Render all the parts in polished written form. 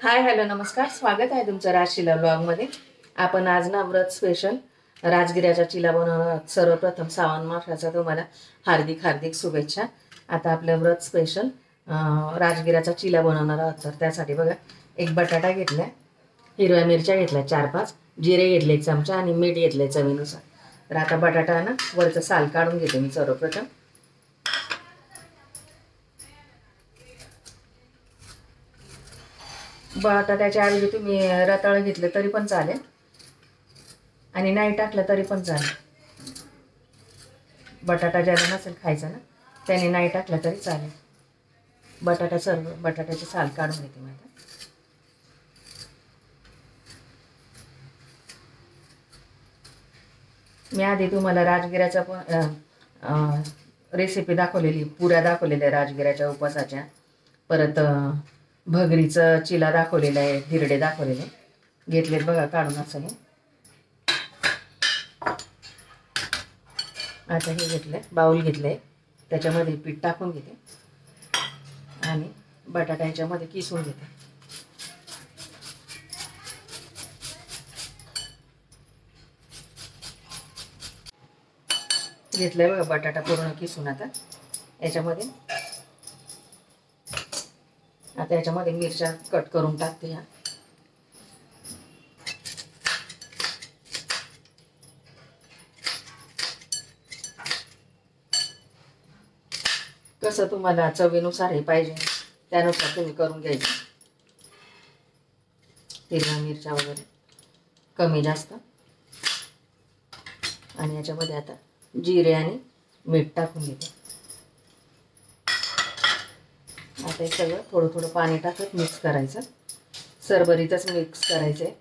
Hi hello नमस्कार, स्वागत आहे तुमचं राजशिला ब्लॉगमध्ये. आपण आज ना व्रत स्पेशल राजगिऱ्याचा चिला बनवणार आहोत. सर्वप्रथम श्रावण मासाच्या तुम्हाला हार्दिक हार्दिक शुभेच्छा. आता आपलं व्रत स्पेशल राजगिऱ्याचा चिला बनवणार आहोत. तर त्यासाठी बघा, एक बटाटा घेतला, हिरव्या मिरच्या घेतल्या 4-5, जिरे घेतले 1 चमचा आणि मीठ घेतले चवीनुसार. तर आता बटाटा ना वरचं साल काढून घेते मी सर्वप्रथम. बटाट्याच्या ऐवजी तुम्ही रताळ घेतले तरी पण चालेल आणि नाही टाकलं तरी पण चालेल. बटाटा ज्याला नसेल खायचा ना त्याने नाही टाकलं तरी चालेल. बटाट्याचे साल काढून घेते मी आता. मी आधी तुम्हाला राजगिऱ्याचा पण रेसिपी दाखवलेली, पुऱ्या दाखवलेल्या राजगिऱ्याच्या उपवासाच्या. परत भगरीचं चिला दाखवलेला आहे, हिरडे दाखवलेले घेतलेत बघा काढून असं. हे आता हे घेतलं, बाउल घेतलंय, त्याच्यामध्ये पीठ टाकून घेते आणि बटाटा ह्याच्यामध्ये किसून घेते. घेतलंय बघा बटाटा पूर्ण किसून. आता याच्यामध्ये मिरच्या कट करून टाकते. ह्या कसं तुम्हाला चवीनुसार हे पाहिजे त्यानुसार तुम्ही करून घ्यायचं. हिरव्या मिरच्या वगैरे कमी जास्त. आणि याच्यामध्ये आता जिरे आणि मीठ टाकून घेते. आता हे सगळं थोडं थोडं पाणी टाकत मिक्स करायचं. सरभरीतच मिक्स करायचं आहे.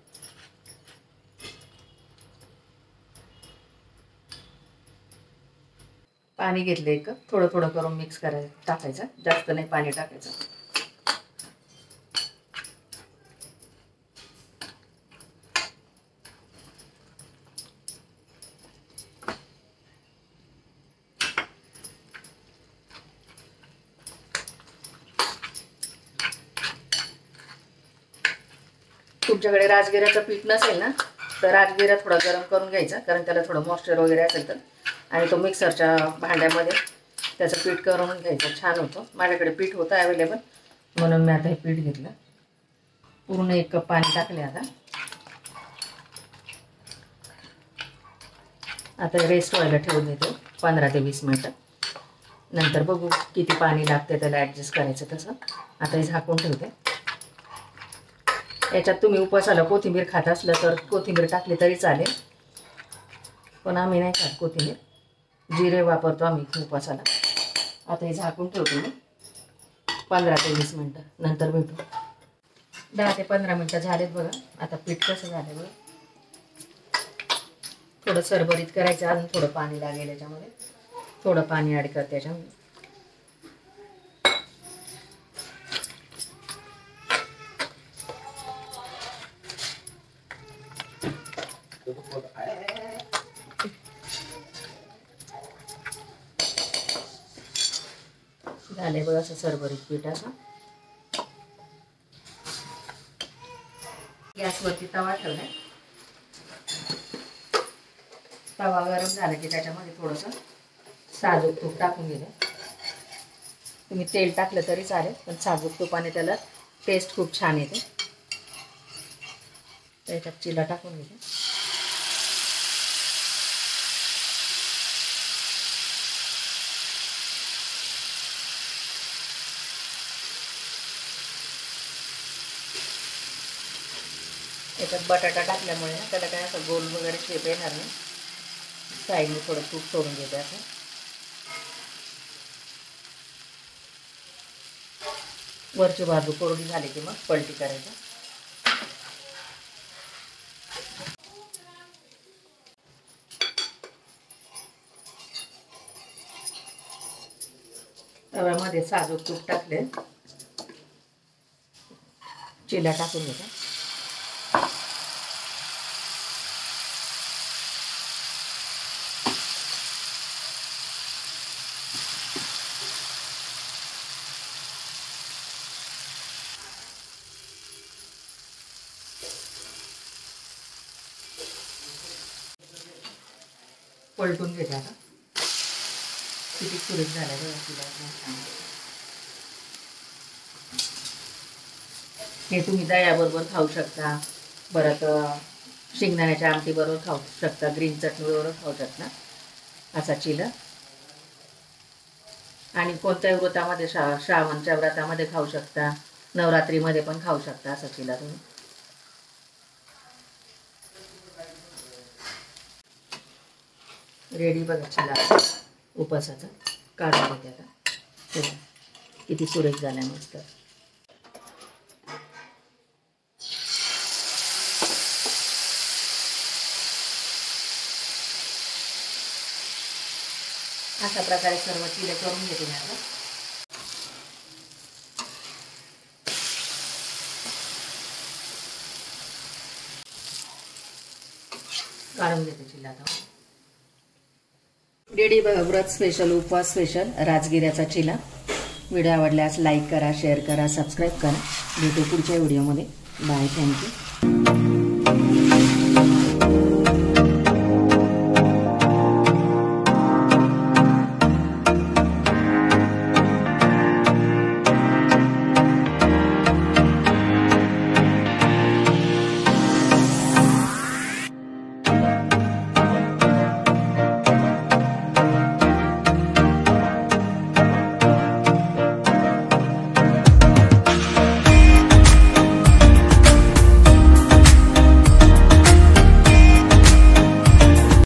पाणी घेतलं एक कप, थोडं थोडं करून मिक्स टाकायचं, जास्त नाही पाणी टाकायचं. तुमच्याकडे राजगिऱ्याचं पीठ नसेल ना तर राजगिरा थोडा गरम करून घ्यायचा, कारण त्याला थोडं मॉइश्चर वगैरे असेल तर. आणि तो मिक्सरच्या भांड्यामध्ये त्याचं पीठ करून घ्यायचं, छान होतं. माझ्याकडे पीठ होतं अवेलेबल म्हणून मी आता हे पीठ घेतलं. पूर्ण 1 कप पाणी टाकले. आता रेस्ट व्हायला ठेवून देते 15 ते 20 मिनटं. नंतर बघू किती पाणी लागते, त्याला ॲडजस्ट करायचं तसं. आता हे झाकून ठेवते. याच्यात तुम्ही उपवासाला कोथिंबीर खात असलं तर कोथिंबीर टाकली तरी चालेल, पण आम्ही नाही खात कोथिंबीर. जिरे वापरतो आम्ही उपवासाला. आता हे झाकून ठेवते मी 15 ते 20 मिनटं. नंतर भेटू. 10 ते 15 मिनटं झालेत बघा. आता पीठ कसं झालं बघा. थोडं सरभरीत करायचं, अजून थोडं पाणी लागेल याच्यामध्ये. थोडं पाणी ॲड करते याच्यामध्ये. झाले बघा असं सरभरीत पीठ. असं गॅसवरती तवा ठेवलाय. तवा गरम झाला की त्याच्यामध्ये थोडंसं साजूक तूप टाकून घ्यायचं. तुम्ही तेल टाकलं तरी चालेल, पण साजूक तुपाने त्याला टेस्ट खूप छान येते. त्याच्यात चिला टाकून घ्यायचा. याच्यात बटाटा टाकल्यामुळे ना त्याला काय असं गोल वगैरे शेप येणार नाही. साईडने थोडं तूप सोडून घेते. असं वरची बाजू कोरडी झाली की मग पलटी करायचं. तव्यामध्ये साजूक तूप टाकले, चिला टाकून घेते. पलटून घेते आता. किती सुरेख झाला बघा चिला. हे तुम्ही दह्याबरोबर खाऊ शकता, परत शेंगदाण्याच्या आमटीबरोबर खाऊ शकता, ग्रीन चटणीबरोबर खाऊ शकता असा चिला. आणि कोणत्याही व्रतामध्ये श्रावणच्या व्रतामध्ये खाऊ शकता, नवरात्रीमध्ये पण खाऊ शकता असा चिला तुम्ही. रेडी बघा चिला उपासाचा. काढून घेते आता. किती सुरेख झालाय मस्त. अशा प्रकारे सर्व चिले करून घेते मी आता. काढून घेते चिला आता. रेडी व्रत स्पेशल, उपवास स्पेशल राजगिऱ्याचा चिला. व्हिडिओ आवडल्यास लाईक करा, शेअर करा, सबस्क्राईब करा. भेटू पुढच्या व्हिडिओमध्ये. बाय. थँक्यू.